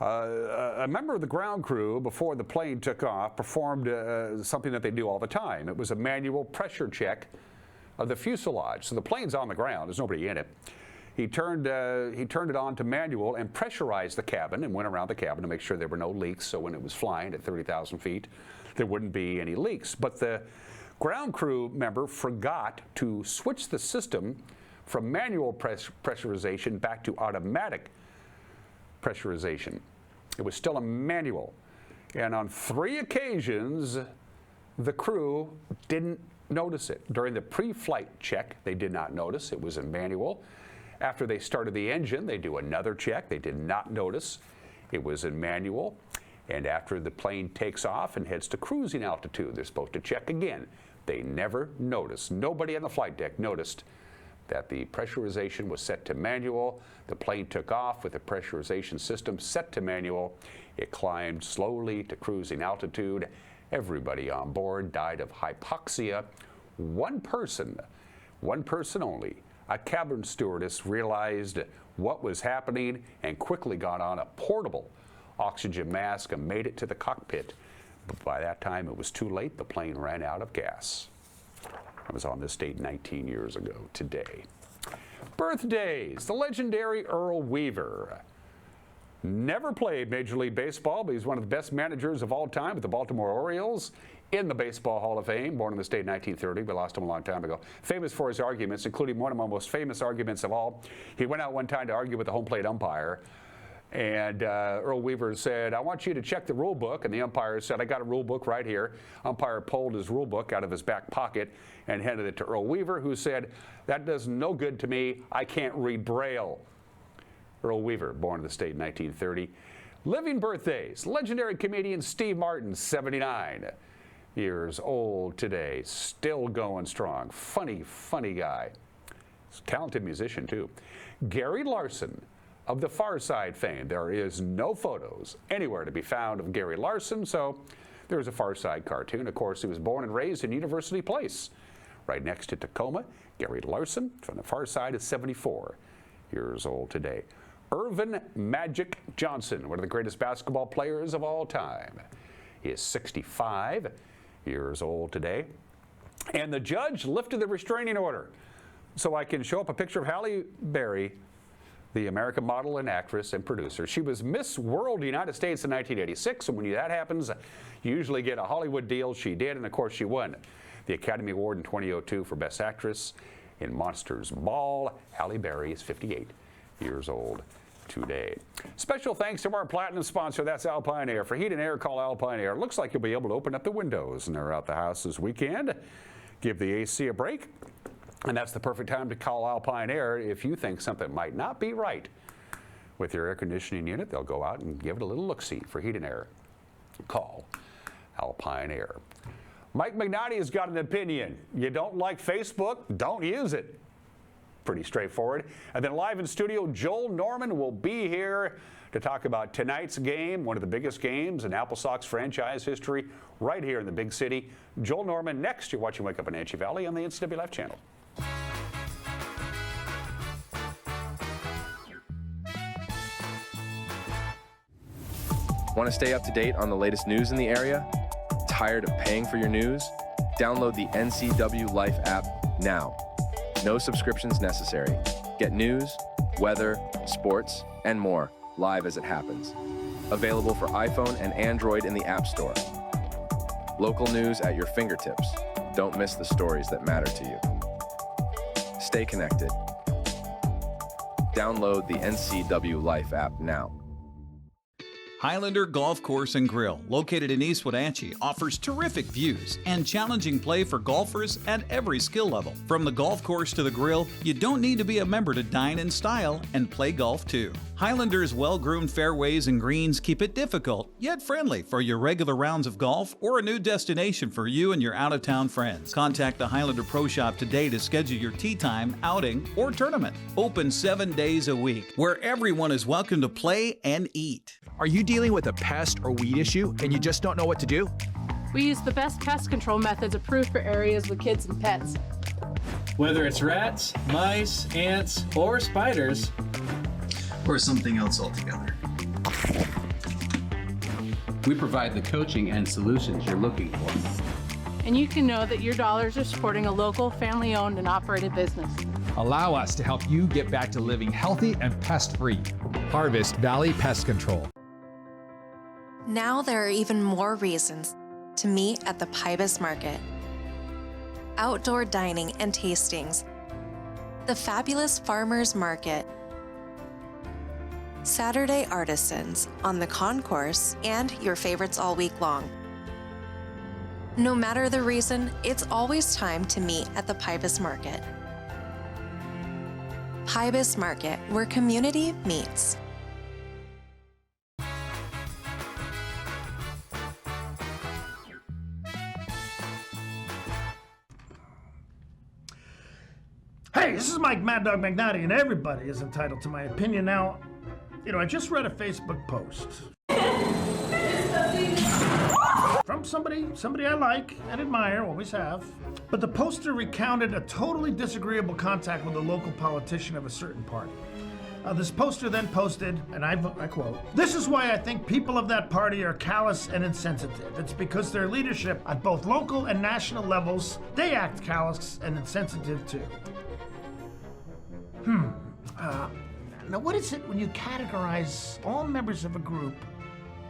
A member of the ground crew, before the plane took off, performed something that they do all the time. It was a manual pressure check of the fuselage. So the plane's on the ground, there's nobody in it. He turned it on to manual and pressurized the cabin and went around the cabin to make sure there were no leaks, so when it was flying at 30,000 feet, there wouldn't be any leaks. But the ground crew member forgot to switch the system from manual pressurization back to automatic pressurization. It was still a manual. And on 3 occasions, the crew didn't notice it. During the pre-flight check, they did not notice. It was a manual. After they started the engine, they do another check. They did not notice. It was in manual. And after the plane takes off and heads to cruising altitude, they're supposed to check again. They never noticed. Nobody on the flight deck noticed that the pressurization was set to manual. The plane took off with the pressurization system set to manual. It climbed slowly to cruising altitude. Everybody on board died of hypoxia. One person only, a cabin stewardess, realized what was happening and quickly got on a portable oxygen mask and made it to the cockpit. But by that time, it was too late. The plane ran out of gas. I was on this date 19 years ago today. Birthdays. The legendary Earl Weaver. Never played Major League Baseball, but he's one of the best managers of all time with the Baltimore Orioles, in the Baseball Hall of Fame, born in the state in 1930. We lost him a long time ago. Famous for his arguments, including one of my most famous arguments of all. He went out one time to argue with the home plate umpire, and Earl Weaver said, I want you to check the rule book. And the umpire said, I got a rule book right here. Umpire pulled his rule book out of his back pocket and handed it to Earl Weaver, who said, that does no good to me. I can't read Braille. Earl Weaver, born in the state in 1930. Living birthdays. Legendary comedian Steve Martin, 79 years old today. Still going strong. Funny guy. Talented musician, too. Gary Larson, of the Far Side fame. There is no photos anywhere to be found of Gary Larson, so there was a Far Side cartoon. Of course, he was born and raised in University Place, right next to Tacoma. Gary Larson from the Far Side is 74 years old today. Irvin Magic Johnson, one of the greatest basketball players of all time. He is 65 years old today. And the judge lifted the restraining order so I can show up a picture of Halle Berry, the American model and actress and producer. She was Miss World United States in 1986, and when that happens, you usually get a Hollywood deal. She did, and of course she won the Academy Award in 2002 for Best Actress in Monsters Ball. Halle Berry is 58 years old today. Special thanks to our platinum sponsor, that's Alpine Air. For heat and air, call Alpine Air. It looks like you'll be able to open up the windows and they're out the house this weekend. Give the AC a break. And that's the perfect time to call Alpine Air if you think something might not be right with your air conditioning unit. They'll go out and give it a little look-see for heat and air. Call Alpine Air. Mike Magnotti has got an opinion. You don't like Facebook? Don't use it. Pretty straightforward. And then live in studio, Joel Norman will be here to talk about tonight's game, one of the biggest games in Apple Sox franchise history, right here in the big city. Joel Norman next. You're watching Wake Up Wenatchee Valley on the NCW Life channel. Want to stay up to date on the latest news in the area? Tired of paying for your news? Download the NCW Life app now. No subscriptions necessary. Get news, weather, sports, and more live as it happens. Available for iPhone and Android in the App Store. Local news at your fingertips. Don't miss the stories that matter to you. stay connected. Download the NCW Life app now. Highlander Golf Course and Grill, located in East Wenatchee, offers terrific views and challenging play for golfers at every skill level. From the golf course to the grill, you don't need to be a member to dine in style and play golf too. Highlander's well-groomed fairways and greens keep it difficult, yet friendly for your regular rounds of golf or a new destination for you and your out-of-town friends. Contact the Highlander Pro Shop today to schedule your tee time, outing, or tournament. Open 7 days a week, where everyone is welcome to play and eat. Are you dealing with a pest or weed issue and you just don't know what to do? We use the best pest control methods approved for areas with kids and pets. Whether it's rats, mice, ants, or spiders, or something else altogether. We provide the coaching and solutions you're looking for. And you can know that your dollars are supporting a local, family-owned and operated business. Allow us to help you get back to living healthy and pest-free. Harvest Valley Pest Control. Now there are even more reasons to meet at the Pybus Market. Outdoor dining and tastings, the fabulous Farmers Market, Saturday artisans on the concourse, and your favorites all week long. No matter the reason, it's always time to meet at the Pybus Market. Pybus Market, where community meets. Hey, this is Mike Mad Dog Magnati, and everybody is entitled to my opinion. Now, I just read a Facebook post from somebody I like and admire, always have. But the poster recounted a totally disagreeable contact with a local politician of a certain party. This poster then posted, and I quote, "This is why I think people of that party are callous and insensitive. It's because their leadership at both local and national levels, they act callous and insensitive too." Now what is it when you categorize all members of a group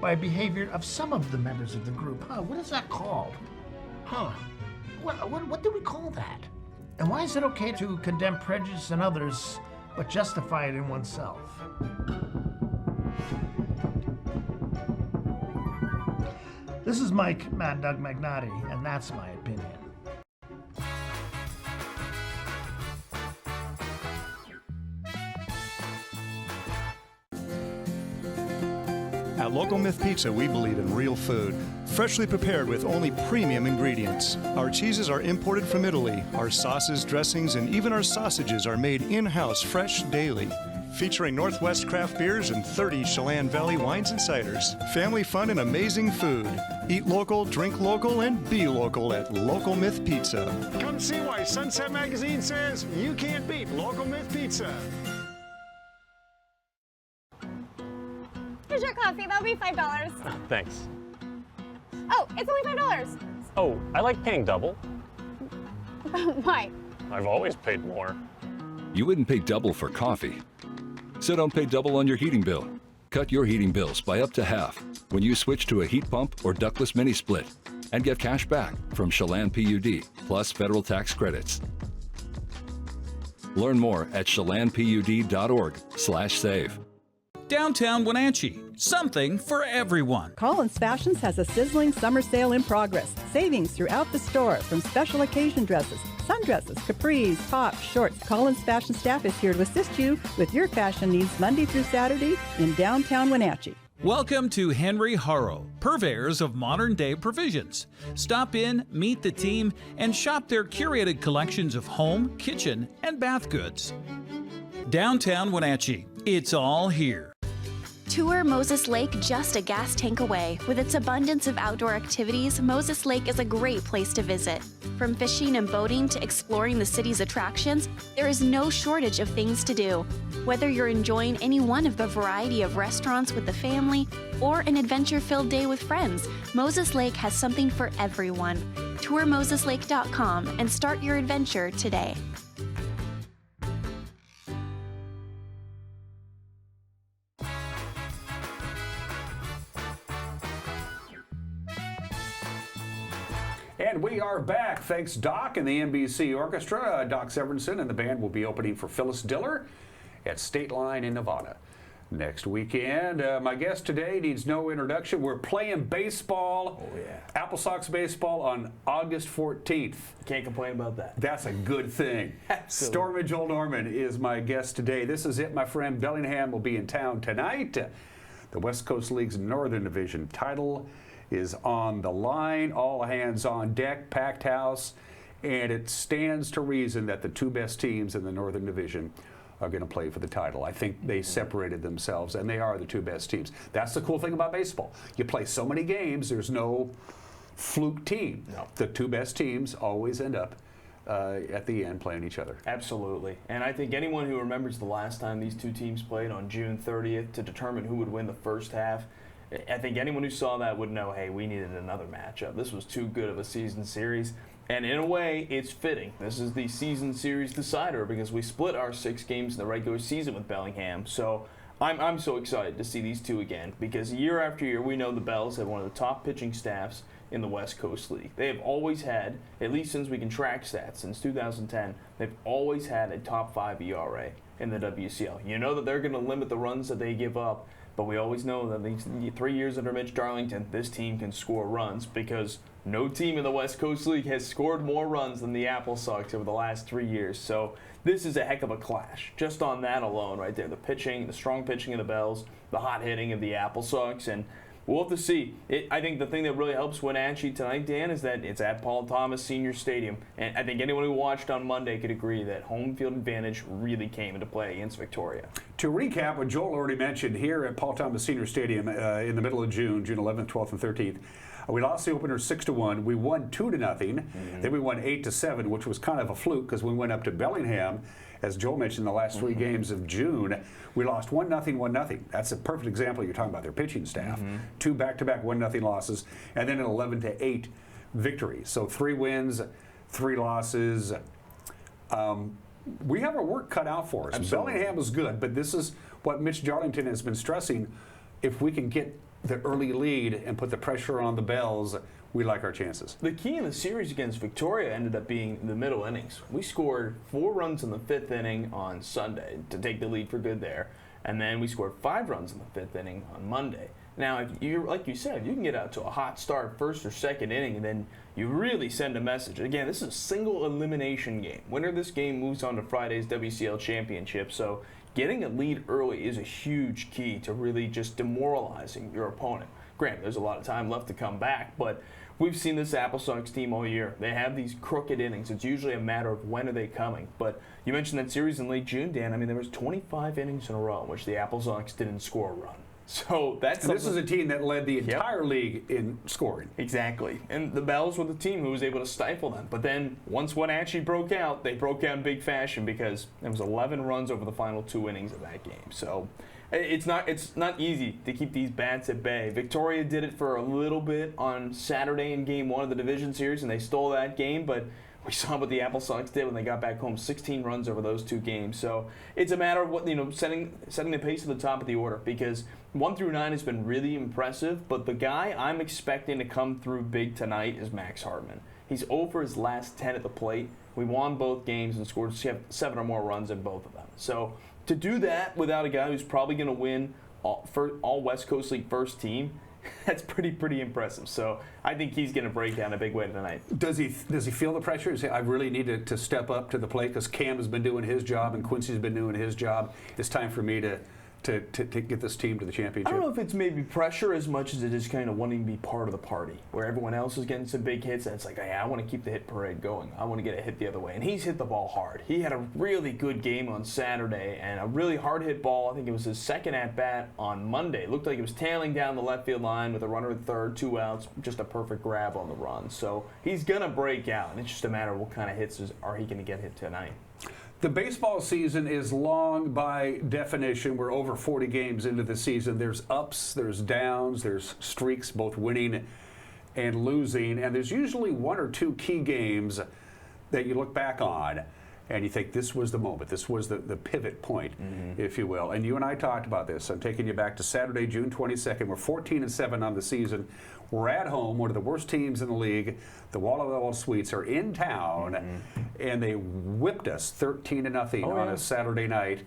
by behavior of some of the members of the group? What is that called? What do we call that? And why is it okay to condemn prejudice in others but justify it in oneself? This is Mike Mad Dog Magnati, and that's my opinion. At Local Myth Pizza, we believe in real food, freshly prepared with only premium ingredients. Our cheeses are imported from Italy. Our sauces, dressings, and even our sausages are made in-house fresh daily. Featuring Northwest craft beers and 30 Chelan Valley wines and ciders. Family fun and amazing food. Eat local, drink local, and be local at Local Myth Pizza. Come see why Sunset Magazine says you can't beat Local Myth Pizza. Here's your coffee. That'll be $5. Thanks. Oh, it's only $5. Oh, I like paying double. Why? I've always paid more. You wouldn't pay double for coffee. So don't pay double on your heating bill. Cut your heating bills by up to half when you switch to a heat pump or ductless mini split and get cash back from Chelan PUD plus federal tax credits. Learn more at chelanpud.org/save. Downtown Wenatchee, something for everyone. Collins Fashions has a sizzling summer sale in progress. Savings throughout the store from special occasion dresses, sundresses, capris, tops, shorts. Collins Fashion staff is here to assist you with your fashion needs Monday through Saturday in downtown Wenatchee. Welcome to Henry Harrow, purveyors of modern-day provisions. Stop in, meet the team, and shop their curated collections of home, kitchen, and bath goods. Downtown Wenatchee, it's all here. Tour Moses Lake just a gas tank away. With its abundance of outdoor activities, Moses Lake is a great place to visit. From fishing and boating to exploring the city's attractions, there is no shortage of things to do. Whether you're enjoying any one of the variety of restaurants with the family or an adventure-filled day with friends, Moses Lake has something for everyone. Tour moseslake.com and start your adventure today. And we are back. Thanks, Doc and the NBC Orchestra. Doc Severinsen and the band will be opening for Phyllis Diller at State Line in Nevada next weekend. My guest today needs no introduction. We're playing baseball. Oh, yeah. Apple Sox baseball on August 14th. Can't complain about that. That's a good thing. Absolutely. Stormy Joel Norman is my guest today. This is it, my friend. Bellingham will be in town tonight. The West Coast League's Northern Division title is on the line. All hands on deck, packed house, and it stands to reason that the two best teams in the Northern Division are going to play for the title. I think they separated themselves, and they are the two best teams. That's the cool thing about baseball. You play so many games, there's no fluke team. No. The two best teams always end up at the end playing each other. Absolutely. And I think anyone who remembers the last time these two teams played on June 30th to determine who would win the first half, I think anyone who saw that would know, hey, we needed another matchup. This was too good of a season series. And in a way, it's fitting. This is the season series decider because we split our 6 games in the regular season with Bellingham. So I'm so excited to see these two again because year after year, we know the Bells have one of the top pitching staffs in the West Coast League. They have always had, at least since we can track stats, since 2010, they've always had a top 5 ERA in the WCL. You know that they're going to limit the runs that they give up, but we always know that these 3 years under Mitch Darlington, this team can score runs because no team in the West Coast League has scored more runs than the Apple Sox over the last 3 years. So this is a heck of a clash. Just on that alone right there, the pitching, the strong pitching of the Bells, the hot hitting of the Apple Sox, and we'll have to see. I think the thing that really helps Wenatchee tonight, Dan, is that it's at Paul Thomas Senior Stadium. And I think anyone who watched on Monday could agree that home field advantage really came into play against Victoria. To recap what Joel already mentioned, here at Paul Thomas Senior Stadium in the middle of June 11th, 12th, and 13th, we lost the opener 6-1. We won 2-0. Then we won 8-7, which was kind of a fluke because we went up to Bellingham. As Joel mentioned, the last 3 games of June, we lost 1-0, 1-0. That's a perfect example. You're talking about their pitching staff. 2 back-to-back 1-0 losses, and then an 11-8 victory. So 3 wins, 3 losses. We have our work cut out for us. Absolutely. Bellingham was good, but this is what Mitch Darlington has been stressing. If we can get the early lead and put the pressure on the Bells, we like our chances. The key in the series against Victoria ended up being the middle innings. We scored 4 runs in the 5th inning on Sunday to take the lead for good there, and then we scored 5 runs in the 5th inning on Monday. Now, if you, like you said, you can get out to a hot start first or second inning, and then you really send a message. Again, this is a single elimination game. Winner of this game moves on to Friday's WCL Championship, so getting a lead early is a huge key to really just demoralizing your opponent. Granted, there's a lot of time left to come back, but we've seen this Apple Sox team all year. They have these crooked innings. It's usually a matter of when are they coming. But you mentioned that series in late June, Dan. I mean, there was 25 innings in a row in which the Apple Sox didn't score a run. So that's this is a team that led the entire league in scoring. Exactly. And the Bells were the team who was able to stifle them. But then once Wenatchee broke out, they broke out in big fashion because there was 11 runs over the final 2 innings of that game. So it's not easy to keep these bats at bay. Victoria did it for a little bit on Saturday in Game 1 of the division series, and they stole that game, but we saw what the Apple Sox did when they got back home, 16 runs over those 2 games. So it's a matter of what setting the pace at the top of the order because 1 through 9 has been really impressive, but the guy I'm expecting to come through big tonight is Max Hartman. He's 0 for his last 10 at the plate. We won both games and scored 7 or more runs in both of them. So to do that without a guy who's probably going to win all West Coast League first team, that's pretty impressive. So I think he's going to break down a big way tonight. Does he feel the pressure? He say, I really need to step up to the plate because Cam has been doing his job and Quincy's been doing his job. It's time for me to get this team to the championship. I don't know if it's maybe pressure as much as it is kind of wanting to be part of the party, where everyone else is getting some big hits, and it's like, hey, I want to keep the hit parade going. I want to get a hit the other way. And he's hit the ball hard. He had a really good game on Saturday, and a really hard hit ball. I think it was his second at-bat on Monday. It looked like it was tailing down the left field line with a runner at third, 2 outs, just a perfect grab on the run. So he's going to break out, and it's just a matter of what kind of hits are he going to get hit tonight. The baseball season is long by definition. We're over 40 games into the season. There's ups, there's downs, there's streaks, both winning and losing. And there's usually 1 or 2 key games that you look back on and you think this was the moment, this was the pivot point, if you will. And you and I talked about this. I'm taking you back to Saturday, June 22nd. We're 14-7 on the season. We're at home, one of the worst teams in the league. The Walla Walla Sweets are in town, and they whipped us 13-0 on a Saturday night.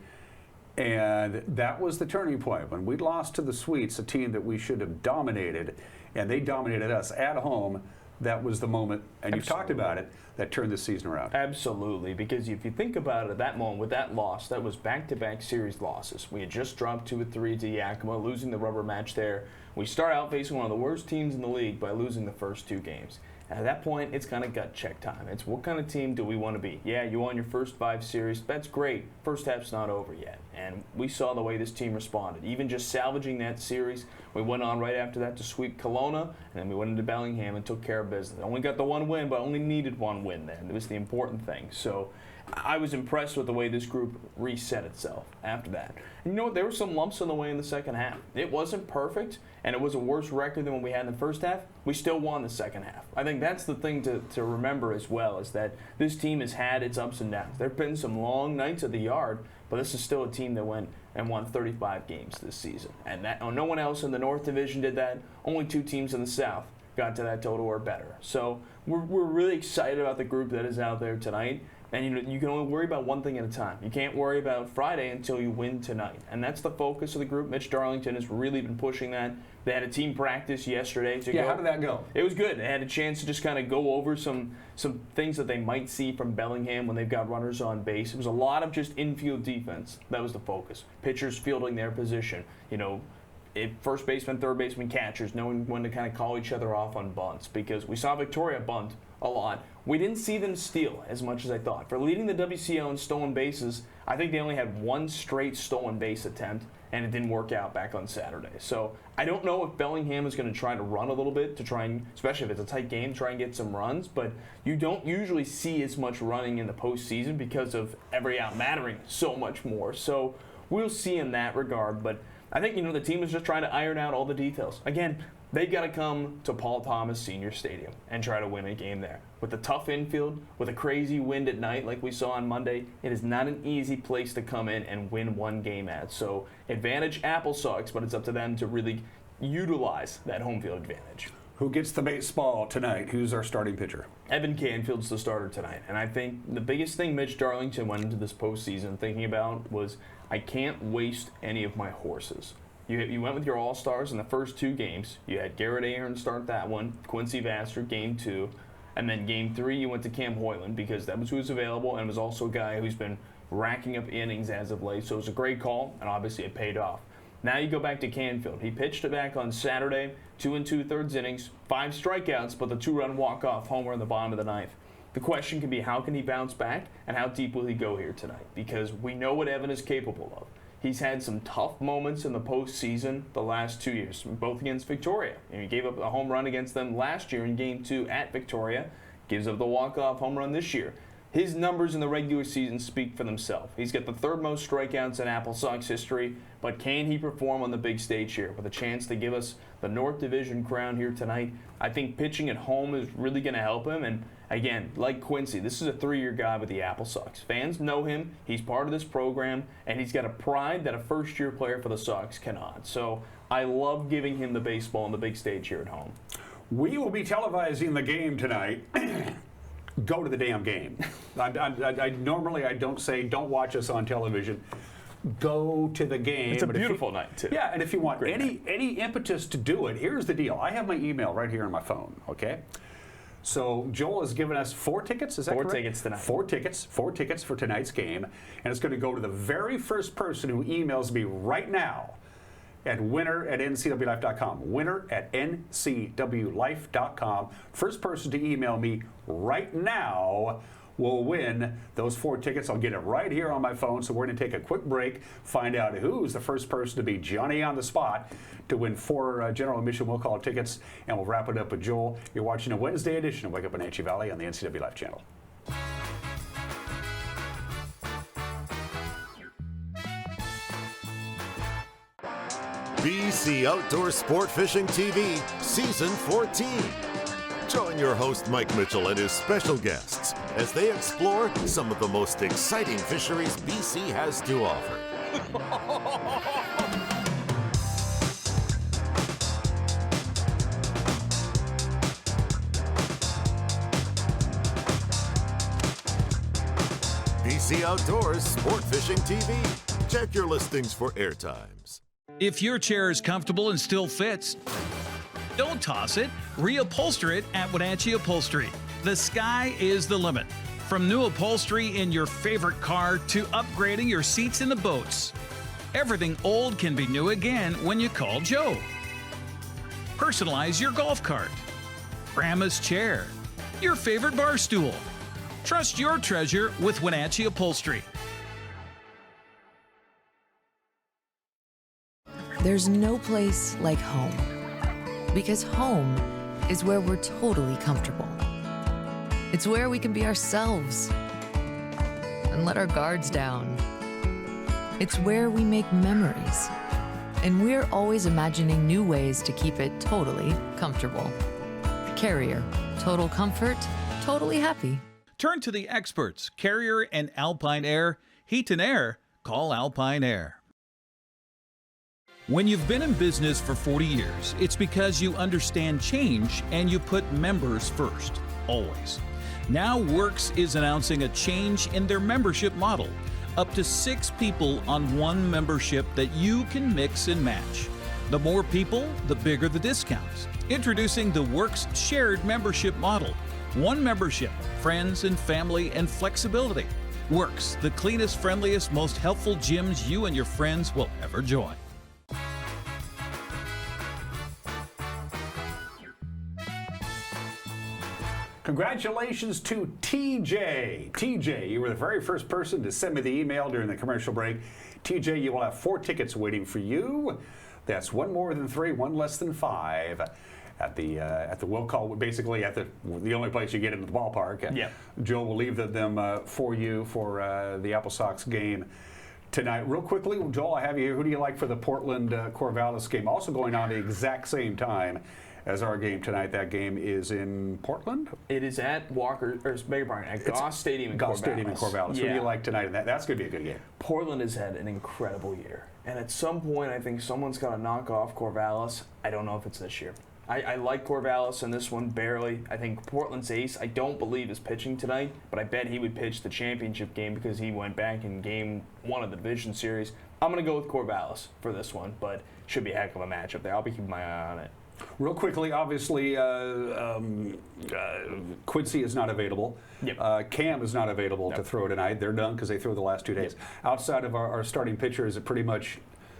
And that was the turning point. When we lost to the Sweets, a team that we should have dominated, and they dominated us at home, that was the moment, and you've talked about it, that turned the season around. Absolutely, because if you think about it at that moment, with that loss, that was back-to-back series losses. We had just dropped 2-3 to Yakima, losing the rubber match there. We start out facing one of the worst teams in the league by losing the first 2 games. And at that point, it's kind of gut check time. It's what kind of team do we want to be? Yeah, you won your first 5 series. That's great. First half's not over yet. And we saw the way this team responded. Even just salvaging that series, we went on right after that to sweep Kelowna, and then we went into Bellingham and took care of business. Only got the 1 win, but only needed 1 win then. It was the important thing. So I was impressed with the way this group reset itself after that. And you know what? There were some lumps in the way in the second half. It wasn't perfect, and it was a worse record than what we had in the first half. We still won the second half. I think that's the thing to remember as well, is that this team has had its ups and downs. There have been some long nights at the yard, but this is still a team that went and won 35 games this season. And that no one else in the North Division did that. Only 2 teams in the South got to that total or better. So we're really excited about the group that is out there tonight. And you can only worry about one thing at a time. You can't worry about Friday until you win tonight. And that's the focus of the group. Mitch Darlington has really been pushing that. They had a team practice yesterday to go. How did that go? It was good. They had a chance to just kind of go over some things that they might see from Bellingham when they've got runners on base. It was a lot of just infield defense. That was the focus. Pitchers fielding their position. First baseman, third baseman, catchers, knowing when to kind of call each other off on bunts, because we saw Victoria bunt a lot. We didn't see them steal as much as I thought. For leading the WCO in stolen bases, I think they only had 1 straight stolen base attempt, and it didn't work out back on Saturday. So I don't know if Bellingham is going to try to run a little bit to try and, especially if it's a tight game, try and get some runs, but you don't usually see as much running in the postseason because of every out mattering so much more. So we'll see in that regard, but I think, the team is just trying to iron out all the details. Again, they've got to come to Paul Thomas Senior Stadium and try to win a game there. With the tough infield, with a crazy wind at night like we saw on Monday, it is not an easy place to come in and win 1 game at. So advantage Apple Sox, but it's up to them to really utilize that home field advantage. Who gets the baseball tonight? Who's our starting pitcher? Evan Canfield's the starter tonight. And I think the biggest thing Mitch Darlington went into this postseason thinking about was, I can't waste any of my horses. You went with your all-stars in the first 2 games. You had Garrett Ahern start that one, Quincy Vassar game 2, and then game 3 you went to Cam Hoyland because that was who was available and was also a guy who's been racking up innings as of late. So it was a great call, and obviously it paid off. Now you go back to Canfield. He pitched it back on Saturday, 2 2/3 innings, 5 strikeouts, but the 2-run walk-off homer in the bottom of the 9th. The question can be, how can he bounce back, and how deep will he go here tonight? Because we know what Evan is capable of. He's had some tough moments in the postseason the last 2 years, both against Victoria. He gave up a home run against them last year in Game 2 at Victoria, gives up the walk-off home run this year. His numbers in the regular season speak for themselves. He's got the 3rd most strikeouts in Apple Sox history, but can he perform on the big stage here with a chance to give us the North Division crown here tonight? I think pitching at home is really going to help him, and again, like Quincy, this is a 3-year guy with the Apple Sox. Fans know him, he's part of this program, and he's got a pride that a first-year player for the Sox cannot. So I love giving him the baseball on the big stage here at home. We will be televising the game tonight. Go to the damn game. Normally I don't say don't watch us on television. Go to the game. It's a beautiful night, too. Yeah, and if you want any impetus to do it, here's the deal. I have my email right here on my phone, okay? So Joel has given us 4 tickets, is that correct? 4 tickets tonight. 4 tickets for tonight's game, and it's going to go to the very first person who emails me right now at winner@ncwlife.com. Winner@ncwlife.com. First person to email me right now will win those 4 tickets. I'll get it right here on my phone. So we're going to take a quick break, find out who's the first person to be Johnny on the spot to win 4 general admission will call tickets, and we'll wrap it up with Joel. You're watching a Wednesday edition of Wake Up Wenatchee Valley on the NCW Life channel. BC Outdoor Sport Fishing TV, Season 14. Join your host Mike Mitchell and his special guests as they explore some of the most exciting fisheries BC has to offer. BC Outdoors Sport Fishing TV. Check your listings for air times. If your chair is comfortable and still fits, don't toss it. Reupholster it at Wenatchee Upholstery. The sky is the limit. From new upholstery in your favorite car to upgrading your seats in the boats. Everything old can be new again when you call Joe. Personalize your golf cart, grandma's chair, your favorite bar stool. Trust your treasure with Wenatchee Upholstery. There's no place like home, because home is where we're totally comfortable. It's where we can be ourselves and let our guards down. It's where we make memories, and we're always imagining new ways to keep it totally comfortable. Carrier, total comfort, totally happy. Turn to the experts, Carrier and Alpine Air. Heat and air, call Alpine Air. When you've been in business for 40 years, it's because you understand change and you put members first, always. Now Works is announcing a change in their membership model. Up to 6 people on one membership that you can mix and match. The more people, the bigger the discounts. Introducing the Works shared membership model. One membership, friends and family and flexibility. Works, the cleanest, friendliest, most helpful gyms you and your friends will ever join. Congratulations to TJ. TJ, you were the very first person to send me the email during the commercial break. TJ, you will have 4 tickets waiting for you. That's 1 more than 3, 1 less than 5. At the will call, basically at the only place you get into the ballpark. Yeah. Joe will leave them for you for the Apple Sox game tonight. Real quickly, Joel, I have you here. Who do you like for the Portland Corvallis game? Also going on the exact same time as our game tonight. That game is in Portland. It is at Goss Stadium in Corvallis. Goss Stadium in Corvallis. Yeah. Who do you like tonight? That's going to be a good game. Portland has had an incredible year, and at some point, I think someone's got to knock off Corvallis. I don't know if it's this year. I like Corvallis in this one barely. I think Portland's ace, I don't believe, is pitching tonight, but I bet he would pitch the championship game because he went back in game 1 of the division series. I'm going to go with Corvallis for this one, but should be a heck of a matchup there. I'll be keeping my eye on it. Real quickly, obviously, Quincy is not available. Yep. Cam is not available to throw tonight. They're done because they threw the last 2 days. Yep. Outside of our starting pitcher, is it pretty much,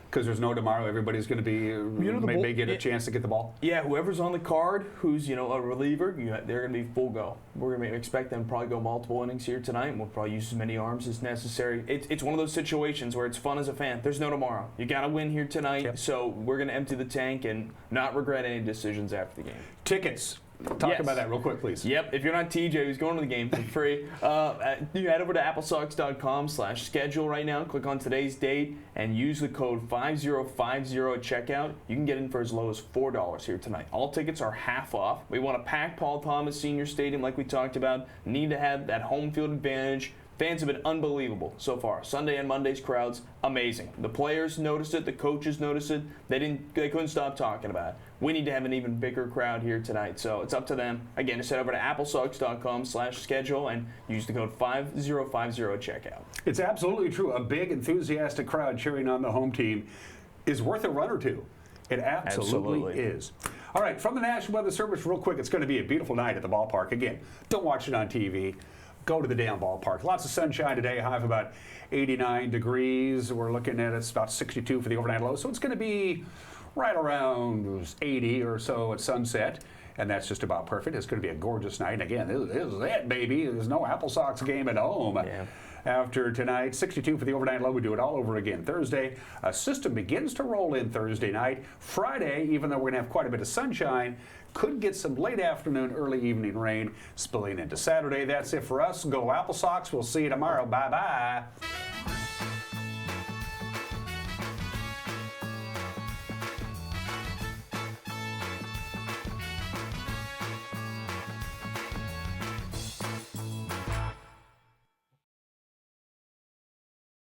because there's no tomorrow, everybody's going to be, may get a chance to get the ball? Yeah, whoever's on the card, who's a reliever, they're going to be full go. We're going to expect them to probably go multiple innings here tonight, and we'll probably use as many arms as necessary. It's one of those situations where it's fun as a fan. There's no tomorrow. You got to win here tonight, so we're going to empty the tank and not regret any decisions after the game. Tickets. Talk about that real quick, please. Yep. If you're not TJ who's going to the game for free, you head over to applesox.com/schedule right now. Click on today's date and use the code 5050 at checkout. You can get in for as low as $4 here tonight. All tickets are half off. We want to pack Paul Thomas Senior Stadium like we talked about. Need to have that home field advantage. Fans have been unbelievable so far. Sunday and Monday's crowds, amazing. The players noticed it. The coaches noticed it. They couldn't stop talking about it. We need to have an even bigger crowd here tonight, so it's up to them. Again, just head over to applesox.com/schedule and use the code 5050 at checkout. It's absolutely true. A big, enthusiastic crowd cheering on the home team is worth a run or two. It absolutely is. All right, from the National Weather Service, real quick, it's going to be a beautiful night at the ballpark. Again, don't watch it on TV. Go to the damn ballpark. Lots of sunshine today, high of about 89 degrees. We're looking at it's about 62 for the overnight low, so it's going to be right around 80 or so at sunset, and that's just about perfect. It's going to be a gorgeous night. And again, this is it, baby. There's no Apple Sox game at home. Yeah. After tonight, 62 for the overnight low. We do it all over again Thursday. A system begins to roll in Thursday night. Friday, even though we're going to have quite a bit of sunshine, could get some late afternoon, early evening rain spilling into Saturday. That's it for us. Go Apple Sox. We'll see you tomorrow. Bye-bye.